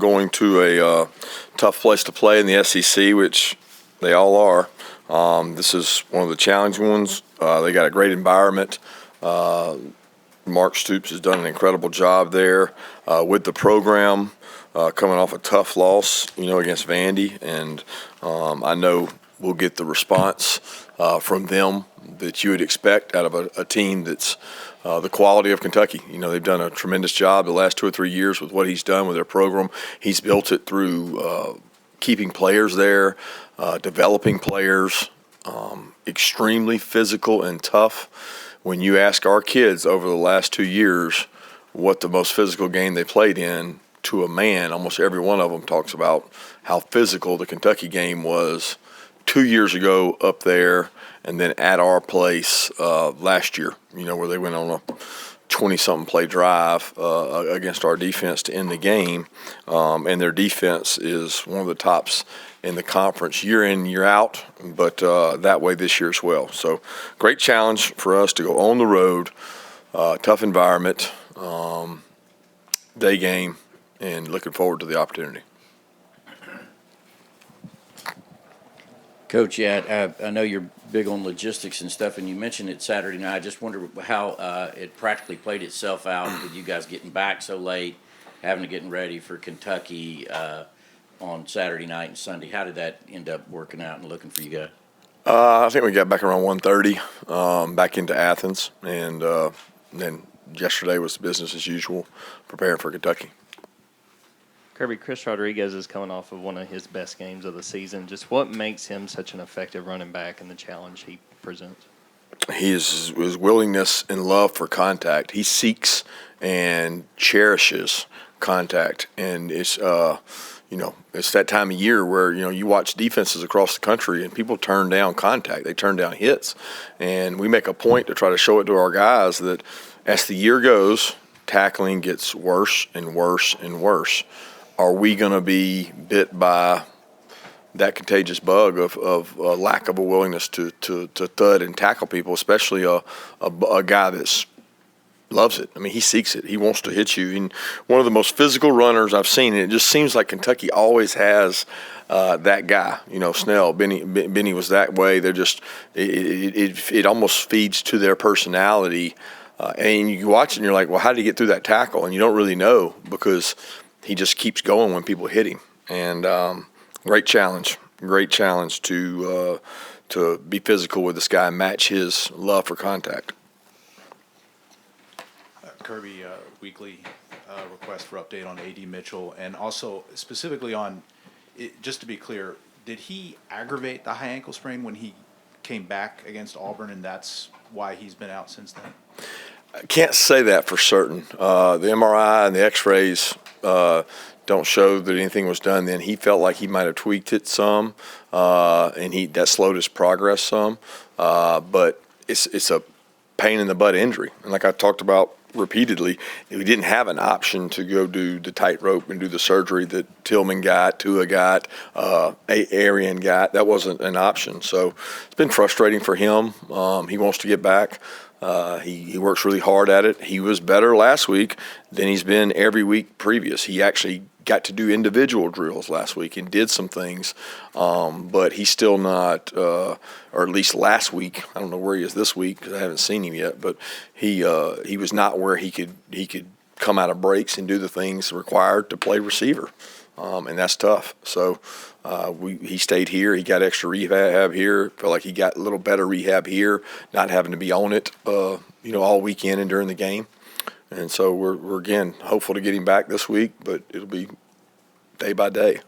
going to a tough place to play in the SEC, which they all are. This is one of the challenging ones. They got a great environment. Mark Stoops has done an incredible job there with the program, coming off a tough loss, against Vandy, and I know we'll get the response from them that you would expect out of a team that's the quality of Kentucky. They've done a tremendous job the last 2 or 3 years with what he's done with their program. He's built it through keeping players there, developing players, extremely physical and tough. When you ask our kids over the last 2 years what the most physical game they played in, to a man, almost every one of them talks about how physical the Kentucky game was 2 years ago up there, and then at our place last year, where they went on a 20-something play drive against our defense to end the game. And their defense is one of the tops in the conference year in, year out, but that way this year as well. So great challenge for us to go on the road, tough environment, day game, and looking forward to the opportunity. Coach, I know you're big on logistics and stuff, and you mentioned it Saturday night. I just wonder how it practically played itself out with you guys getting back so late, having to get ready for Kentucky on Saturday night and Sunday. How did that end up working out and looking for you guys? I think we got back around 1:30, back into Athens, and then yesterday was business as usual, preparing for Kentucky. Kirby, Chris Rodriguez is coming off of one of his best games of the season. Just what makes him such an effective running back and the challenge he presents? His willingness and love for contact. He seeks and cherishes contact, and it's it's that time of year where you watch defenses across the country and people turn down contact. They turn down hits, and we make a point to try to show it to our guys that as the year goes, tackling gets worse and worse and worse. Are we going to be bit by that contagious bug of lack of a willingness to thud and tackle people, especially a guy that loves it? I mean, he seeks it. He wants to hit you. And one of the most physical runners I've seen, and it just seems like Kentucky always has that guy. Snell, Benny was that way. They're just it almost feeds to their personality. And you watch it and you're like, well, how did he get through that tackle? And you don't really know because he just keeps going when people hit him. And great challenge to be physical with this guy and match his love for contact. Kirby, weekly request for update on A.D. Mitchell, and also specifically on, just to be clear, did he aggravate the high ankle sprain when he came back against Auburn, and that's why he's been out since then? I can't say that for certain. The MRI and the X-rays don't show that anything was done then. He felt like he might have tweaked it some, and that slowed his progress some. But it's a pain in the butt injury, and like I talked about repeatedly, we didn't have an option to go do the tightrope and do the surgery that Tillman got, Tua got, Arian got. That wasn't an option. So it's been frustrating for him. He wants to get back. He works really hard at it. He was better last week than he's been every week previous. He actually got to do individual drills last week and did some things, but he's still not, or at least last week. I don't know where he is this week because I haven't seen him yet. But he was not where he could come out of breaks and do the things required to play receiver, and that's tough. So he stayed here. He got extra rehab here. Felt like he got a little better rehab here, not having to be on it, all weekend and during the game. And so we're again hopeful to get him back this week, but it'll be day by day.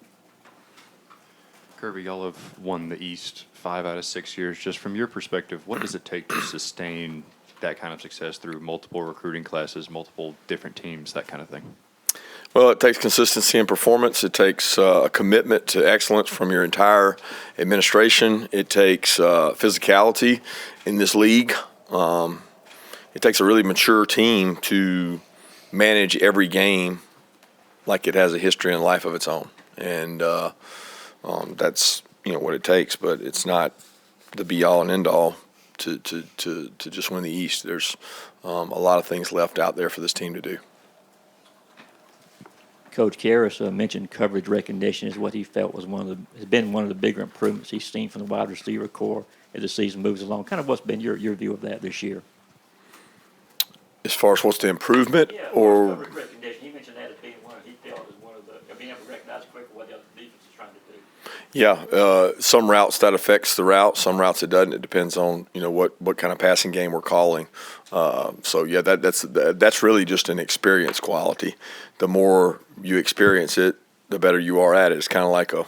Kirby, y'all have won the East 5 out of 6 years. Just from your perspective, what does it take to sustain that kind of success through multiple recruiting classes, multiple different teams, that kind of thing? Well, it takes consistency in performance. It takes a commitment to excellence from your entire administration. It takes physicality in this league. It takes a really mature team to manage every game like it has a history and life of its own. And that's what it takes, but it's not the be-all and end-all to just win the East. There's a lot of things left out there for this team to do. Coach Karras mentioned coverage recognition is what he felt was has been one of the bigger improvements he's seen from the wide receiver core as the season moves along. Kind of what's been your view of that this year? As far as what's the improvement, or coverage recognition. He mentioned that as being one he felt as one of the being able to recognize quickly what the other defense is trying to do. yeah, some routes that affects the route, some routes it doesn't. It depends on what kind of passing game we're calling. So yeah, that's really just an experience quality. The more you experience it, the better you are at it. It's kind of like a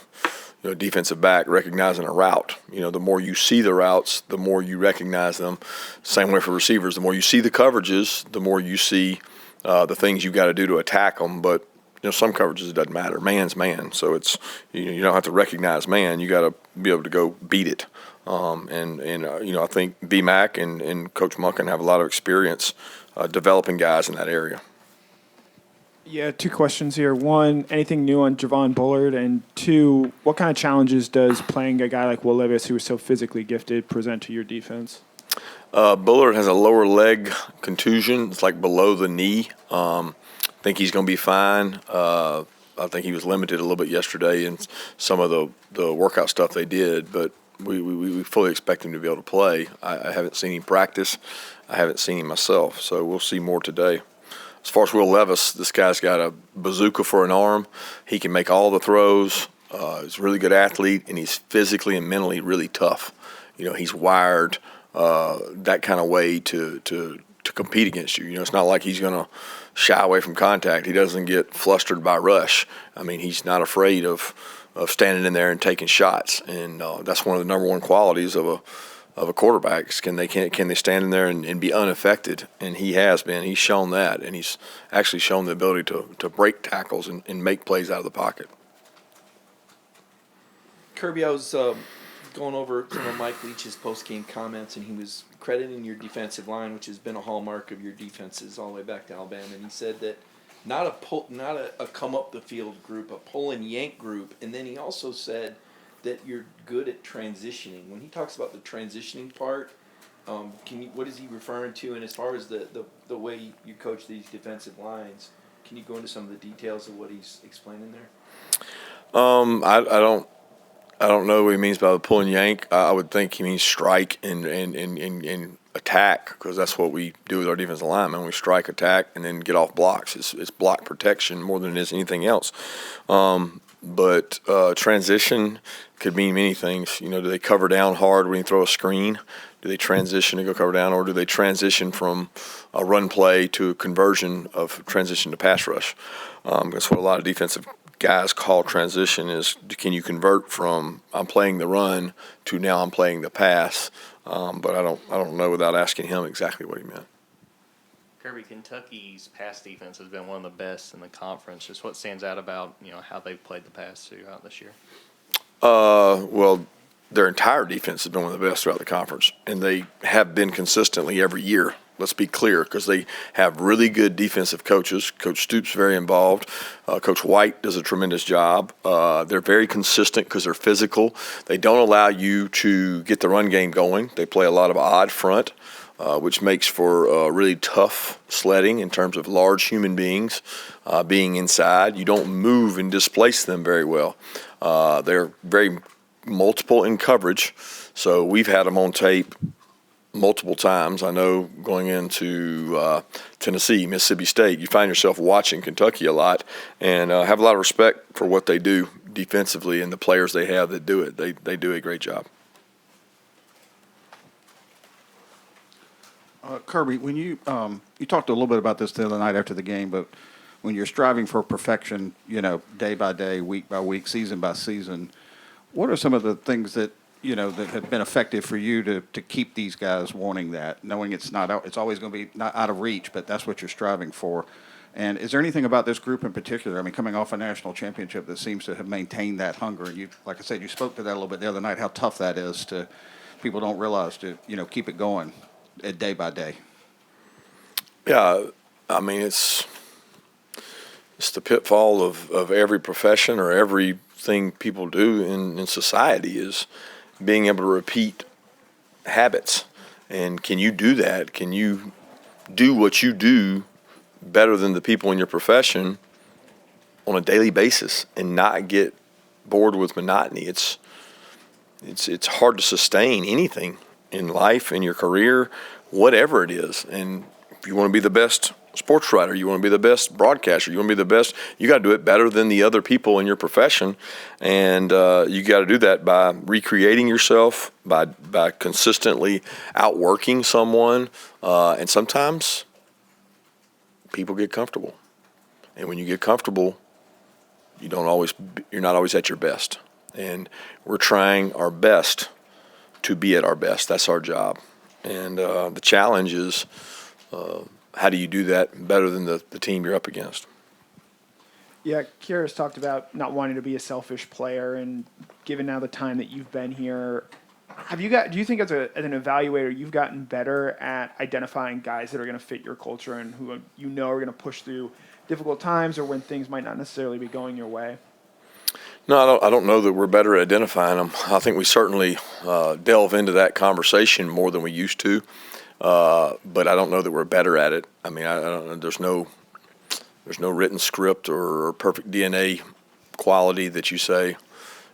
defensive back recognizing a route. The more you see the routes, the more you recognize them. Same way for receivers. The more you see the coverages, the more you see the things you got to do to attack them. But some coverages it doesn't matter. Man's man. So it's you don't have to recognize man. You got to be able to go beat it. I think B-Mac and Coach Munkin have a lot of experience developing guys in that area. Yeah, two questions here. One, anything new on Javon Bullard? And two, what kind of challenges does playing a guy like Will Levis, who is so physically gifted, present to your defense? Bullard has a lower leg contusion. It's like below the knee. I think he's going to be fine. I think he was limited a little bit yesterday in some of the workout stuff they did, but we fully expect him to be able to play. I haven't seen him practice. I haven't seen him myself, so we'll see more today. As far as Will Levis, this guy's got a bazooka for an arm. He can make all the throws. He's a really good athlete, and he's physically and mentally really tough. He's wired that kind of way to compete against you. It's not like he's going to shy away from contact. He doesn't get flustered by rush. I mean, he's not afraid of standing in there and taking shots, and that's one of the number one qualities of a quarterback. Can they stand in there and be unaffected? And he has been. He's shown that, and he's actually shown the ability to break tackles and make plays out of the pocket. Kirby, I was going over some of Mike Leach's post-game comments, and he was crediting your defensive line, which has been a hallmark of your defenses all the way back to Alabama. And he said that not a come up the field group, a pull and yank group. And then he also said that you're good at transitioning. When he talks about the transitioning part, what is he referring to? And as far as the way you coach these defensive lines, can you go into some of the details of what he's explaining there? I don't know what he means by the pull and yank. I would think he means strike and attack, because that's what we do with our defensive linemen. We strike, attack, and then get off blocks. It's block protection more than it is anything else. But transition could mean many things. Do they cover down hard when you throw a screen? Do they transition to go cover down, or do they transition from a run play to a conversion of transition to pass rush? That's what a lot of defensive guys call transition is, can you convert from I'm playing the run to now I'm playing the pass? But I don't know without asking him exactly what he meant. Kirby, Kentucky's pass defense has been one of the best in the conference. Just what stands out about how they've played the pass throughout this year? Well, their entire defense has been one of the best throughout the conference, and they have been consistently every year. Let's be clear, because they have really good defensive coaches. Coach Stoops very involved. Coach White does a tremendous job. They're very consistent because they're physical. They don't allow you to get the run game going. They play a lot of odd front, which makes for really tough sledding in terms of large human beings being inside. You don't move and displace them very well. They're very multiple in coverage, so we've had them on tape multiple times. I know going into Tennessee, Mississippi State, you find yourself watching Kentucky a lot and have a lot of respect for what they do defensively and the players they have that do it. They do a great job. Kirby, when you talked a little bit about this the other night after the game, but when you're striving for perfection, day by day, week by week, season by season, what are some of the things that that have been effective for you to keep these guys wanting that, knowing it's always going to be not out of reach, but that's what you're striving for? And is there anything about this group in particular, I mean, coming off a national championship, that seems to have maintained that hunger? You, like I said, you spoke to that a little bit the other night, how tough that is to people don't realize to keep it going day by day. Yeah, I mean, it's the pitfall of every profession or everything people do in society is being able to repeat habits. And can you do that? Can you do what you do better than the people in your profession on a daily basis and not get bored with monotony. It's hard to sustain anything in life, in your career, whatever it is. And if you want to be the best sports writer, you want to be the best broadcaster, you want to be the best, you got to do it better than the other people in your profession. And you got to do that by recreating yourself, by consistently outworking someone. And sometimes people get comfortable. And when you get comfortable, you're not always at your best. And we're trying our best to be at our best. That's our job. And the challenge is, how do you do that better than the team you're up against? Yeah, Kira's talked about not wanting to be a selfish player, and given now the time that you've been here, do you think as an evaluator you've gotten better at identifying guys that are going to fit your culture and who you know are going to push through difficult times or when things might not necessarily be going your way? No, I don't know that we're better at identifying them. I think we certainly delve into that conversation more than we used to, but I don't know that we're better at it. I mean, I don't know. There's no written script or perfect DNA quality that you say.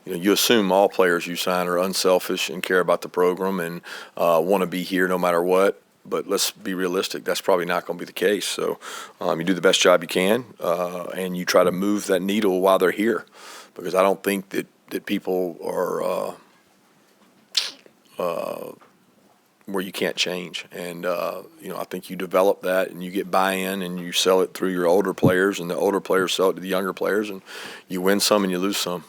You assume all players you sign are unselfish and care about the program and want to be here no matter what. But let's be realistic. That's probably not going to be the case. So you do the best job you can, and you try to move that needle while they're here. Because I don't think that people are where you can't change. And, I think you develop that and you get buy-in and you sell it through your older players, and the older players sell it to the younger players, and you win some and you lose some.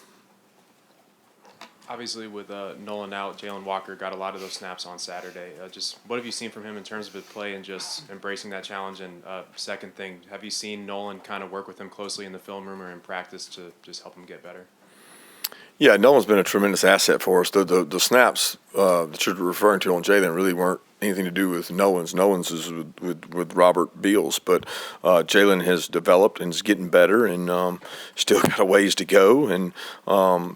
Obviously, with Nolan out, Jalen Walker got a lot of those snaps on Saturday. Just what have you seen from him in terms of his play and just embracing that challenge? And second thing, have you seen Nolan kind of work with him closely in the film room or in practice to just help him get better? Yeah, Nolan's been a tremendous asset for us. The snaps that you're referring to on Jalen really weren't anything to do with Nolan's. Nolan's is with Robert Beals, but Jalen has developed and is getting better, and still got a ways to go. And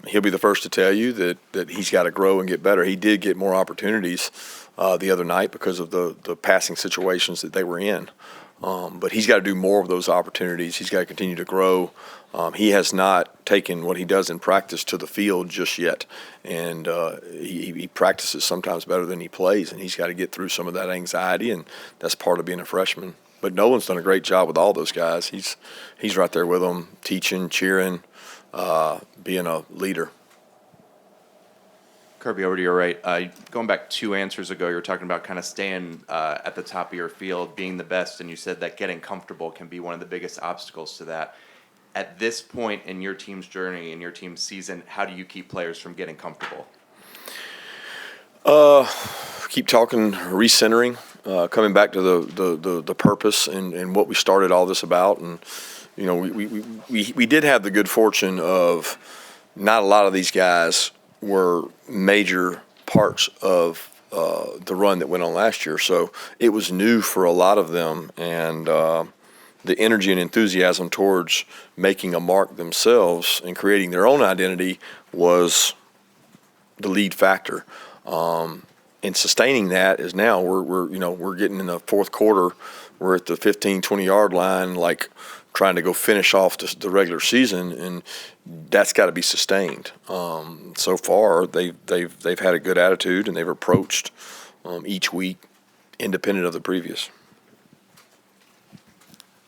he'll be the first to tell you that he's got to grow and get better. He did get more opportunities the other night because of the passing situations that they were in. But he's got to do more of those opportunities. He's got to continue to grow. He has not taken what he does in practice to the field just yet. And he practices sometimes better than he plays, and he's got to get through some of that anxiety, and that's part of being a freshman. But Nolan's done a great job with all those guys. He's right there with them, teaching, cheering, being a leader. Kirby, over to your right. Going back 2 answers ago, you were talking about kind of staying at the top of your field, being the best, and you said that getting comfortable can be one of the biggest obstacles to that. At this point in your team's journey, in your team's season, how do you keep players from getting comfortable? Keep talking, recentering, coming back to the purpose and what we started all this about. And, we did have the good fortune of not a lot of these guys were major parts of the run that went on last year. So it was new for a lot of them, and the energy and enthusiasm towards making a mark themselves and creating their own identity was the lead factor. And sustaining that is now we're getting in the fourth quarter. We're at the 15, 20-yard line, like trying to go finish off the regular season, and that's got to be sustained. So far, they've had a good attitude, and they've approached each week independent of the previous.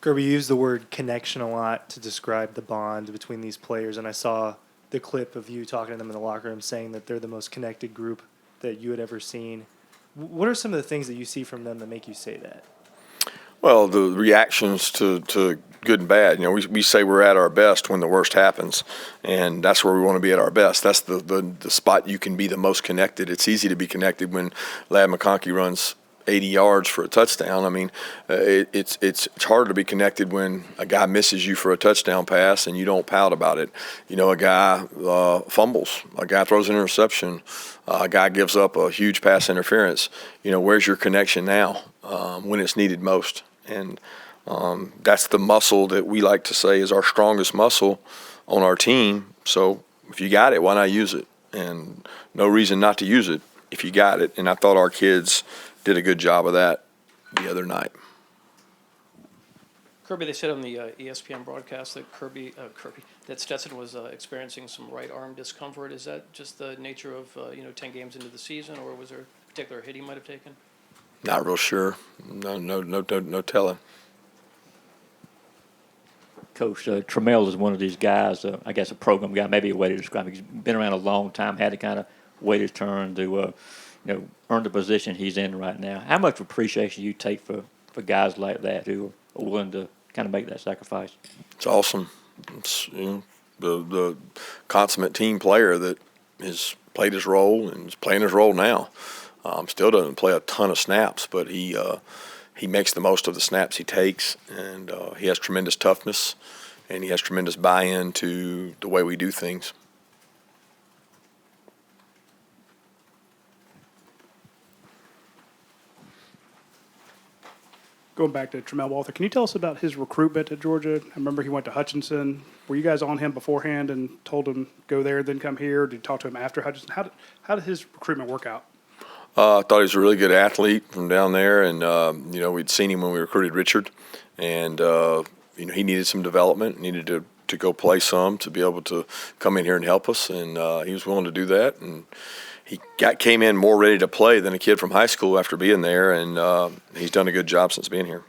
Kirby, you used the word connection a lot to describe the bond between these players, and I saw the clip of you talking to them in the locker room saying that they're the most connected group that you had ever seen. What are some of the things that you see from them that make you say that? Well, the reactions to good and bad. We say we're at our best when the worst happens, and that's where we want to be at our best. That's the spot you can be the most connected. It's easy to be connected when Ladd McConkey runs 80 yards for a touchdown. I mean, it's hard to be connected when a guy misses you for a touchdown pass and you don't pout about it. A guy fumbles, a guy throws an interception, a guy gives up a huge pass interference. Where's your connection now when it's needed most? And that's the muscle that we like to say is our strongest muscle on our team. So if you got it, why not use it? And no reason not to use it if you got it. And I thought our kids did a good job of that the other night. Kirby, they said on the ESPN broadcast that that Stetson was experiencing some right arm discomfort. Is that just the nature of 10 games into the season, or was there a particular hit he might have taken? Not real sure. No telling. Coach Trammell is one of these guys, I guess a program guy, maybe a way to describe him. He's been around a long time, had to kind of wait his turn to, earn the position he's in right now. How much appreciation you take for guys like that who are willing to kind of make that sacrifice? It's awesome. It's the consummate team player that has played his role and is playing his role now. Still doesn't play a ton of snaps, but he makes the most of the snaps he takes, and he has tremendous toughness, and he has tremendous buy-in to the way we do things. Going back to Trammell Walther, can you tell us about his recruitment at Georgia? I remember he went to Hutchinson. Were you guys on him beforehand and told him go there, then come here? Did you talk to him after Hutchinson? How did his recruitment work out? I thought he was a really good athlete from down there, and we'd seen him when we recruited Richard, and he needed some development, needed to go play some to be able to come in here and help us, and he was willing to do that, and he came in more ready to play than a kid from high school after being there, and he's done a good job since being here.